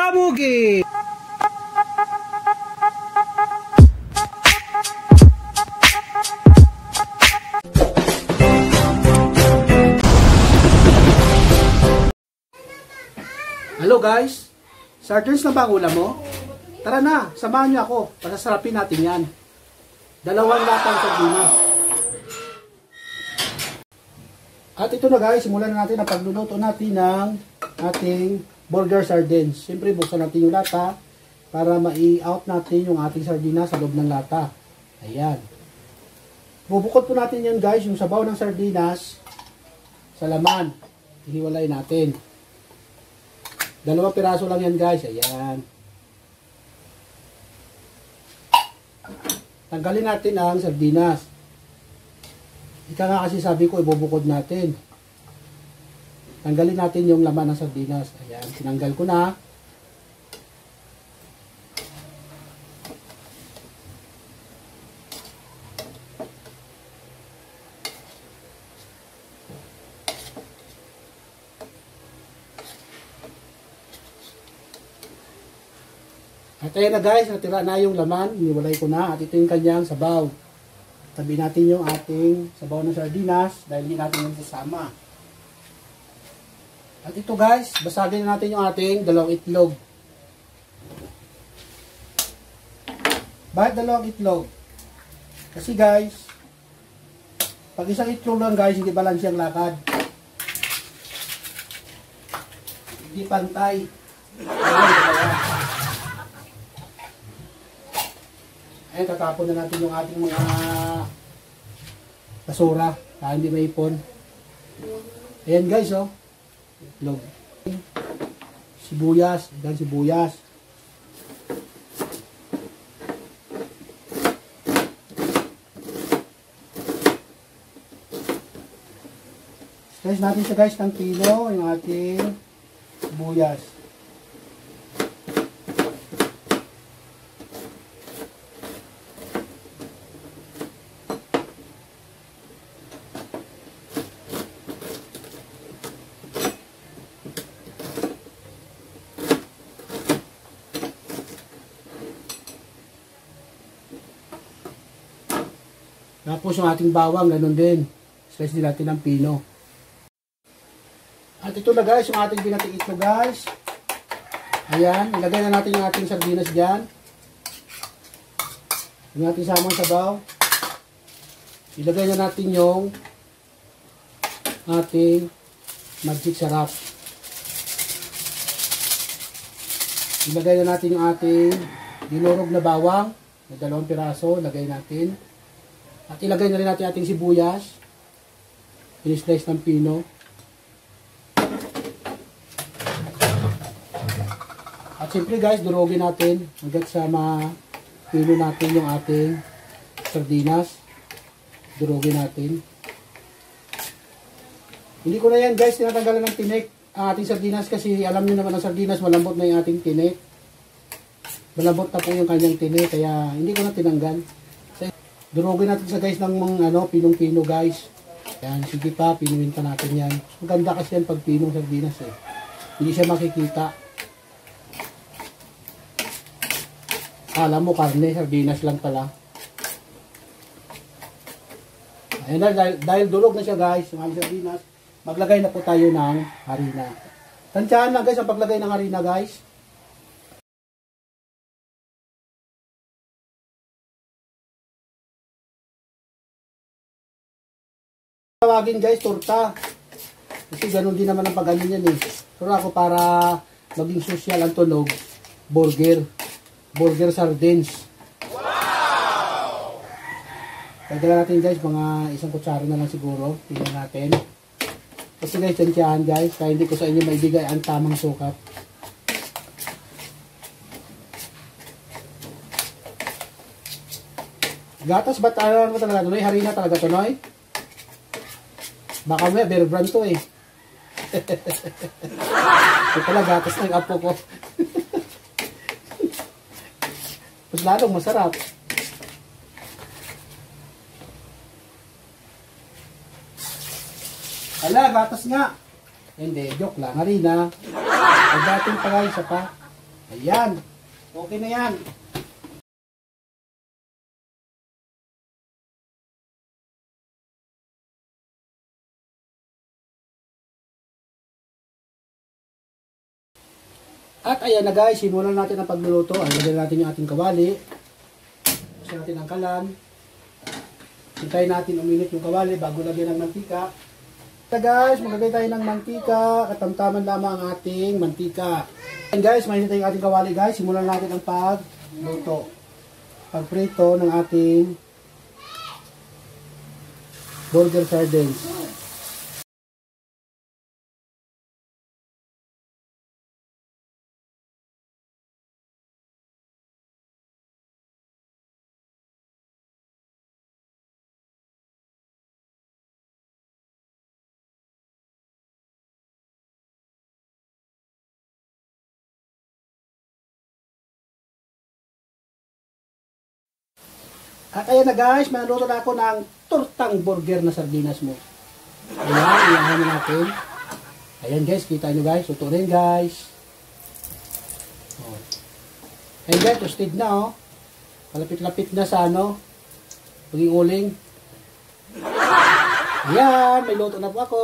Kamugi! Hello guys! Sardines na ba ang ulam mo? Tara na, samahan niyo ako. Pasasarapin natin yan. 2 latang sardinas. At ito na guys, simulan na natin ang pagluluto natin ng ating burger sardines. Siyempre, buksan natin yung lata para ma-i-out natin yung ating sardinas sa loob ng lata. Ayan. Bubukod po natin yan guys, yung sabaw ng sardinas sa laman. Hihiwalay natin. 2 piraso lang yan guys. Ayan. Tanggalin natin ang sardinas. Ika nga kasi sabi ko, ibubukod natin. Tanggalin natin yung laman ng sardinas. Ayan, tinanggal ko na. At ayan na guys, natira na yung laman. Iniwalay ko na. At ito yung kanyang sabaw. Tabi natin yung ating sabaw ng sardinas dahil hindi natin yung sasama. At ito guys, basagin na natin yung ating 2 itlog. Bakit 2 itlog? Kasi guys, pag isang itlog lang guys, hindi balance yung lakad. Hindi pantay. Ayan, tatapon na natin yung ating mga basura para hindi maipon. Ayan guys, oh. Itlog. Sibuyas. Ayan, sibuyas. Slice natin siya guys ng kilo, yung ating sibuyas. Tapos yung ating bawang, ganun din. Slice din natin ng pino. At ito na guys, yung ating binating itlog guys. Ayan, ilagay na natin yung ating sardinas dyan. Yung ating samang sabaw. Ilagay na natin yung ating magic sarap. Ilagay na natin yung ating dinurog na bawang. May 2 piraso, lagay natin. At ilagay na rin natin ating sibuyas. I-slice ng pino. At siyempre guys, durugin natin hanggang sa ma-pino natin yung ating sardinas. Durugin natin. Hindi ko na yan guys tinatanggalan ng tinik ang ating sardinas kasi alam niyo naman ang sardinas malambot na yung ating tinik. Malambot na po yung kanyang tinik kaya hindi ko na tinanggal. Durugin natin sa guys ng mga pinong-pino guys. Yan, sige pa, pinuin pa natin yan. Maganda kasi yan pag pinong sardinas eh. Hindi siya makikita. Alam mo karne, sardinas lang pala. Ayan na, dahil durog na siya guys, yung aming sardinas, maglagay na po tayo ng harina. Tansyahan lang guys ang paglagay ng harina guys. Tawagin guys, torta. Kasi ganun din naman ang pagganin yan eh. Pero ako para maging social ang tunog, burger. Burger sardines. Wow! Kagala natin guys, mga 1 kutsara na lang siguro. Tingnan natin. Kasi guys, tansyahan guys, kaya hindi ko sa inyo maibigay ang tamang sukat. Gatas ba tayo mo talaga, Noy? Harina talaga to, Noy? Baka may bear brand to eh. Ito pala gatas ng apo ko. Mas lalong masarap. Ala, gatas nga. Hindi, joke lang. Harina. Pagdating pa guys, pa. Ayan. Okay na yan. At ayan na guys, simulan natin ang pagluluto. Lagyan natin yung ating kawali. Gusto natin ang kalan. Hintayin natin uminit yung kawali bago lagyan ng mantika. Ito guys, maglagay tayo ng mantika. Katamtaman lamang ang ating mantika. And guys, mainit yung ating kawali guys. Simulan natin ang pagluto. Pagprito ng ating burger sardines. At ayan na guys, manuluto na ako ng tortang burger na sardinas mo. Ayan, iyahan na natin. Ayan guys, kita nyo guys, luto rin guys. Oh. Ayan guys, toasted na oh. Malapit-lapit na sa ano, maging uling. Ayan, may luto na po ako.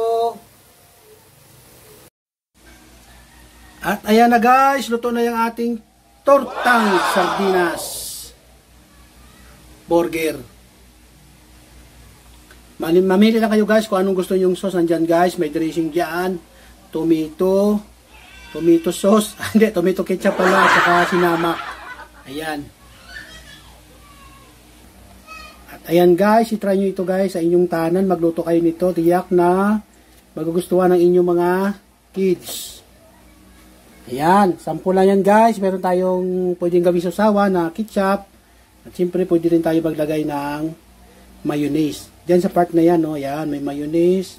At ayan na guys, luto na yung ating tortang sardinas burger. Mamili lang kayo guys kung anong gusto nyong sauce. Nandyan guys, may dressing dyan. Tomato sauce. Hindi, tomato ketchup pala. At saka sinamak. Ayan. At ayan guys, itry nyo ito guys sa inyong tanan. Magluto kayo nito. Tiyak na magugustuhan ng inyong mga kids. Ayan, sample lang yan guys. Meron tayong pwedeng gawing sausawan na ketchup. At siyempre, pwede rin tayo maglagay ng mayonnaise. Diyan sa part na yan, no? Ayan, may mayonnaise.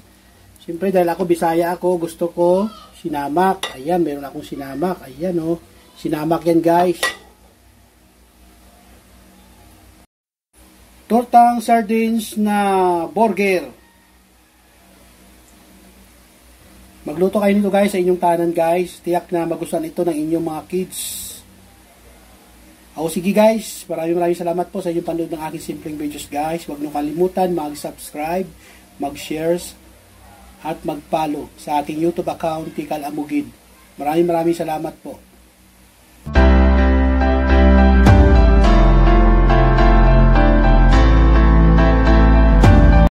Siyempre, dahil ako, Bisaya ako, gusto ko sinamak. Ayan, meron akong sinamak. Ayan, no? Sinamak yan, guys. Tortang sardines na burger. Magluto kayo nito, guys, sa inyong tanan, guys. Tiyak na magustuhan ito ng inyong mga kids. O sige guys, maraming salamat po sa inyong panood ng aking simpleng videos guys. Huwag niyo kalimutan mag-subscribe, mag-shares, at mag-follow sa aking YouTube account, Tikal Amugid. Maraming salamat po.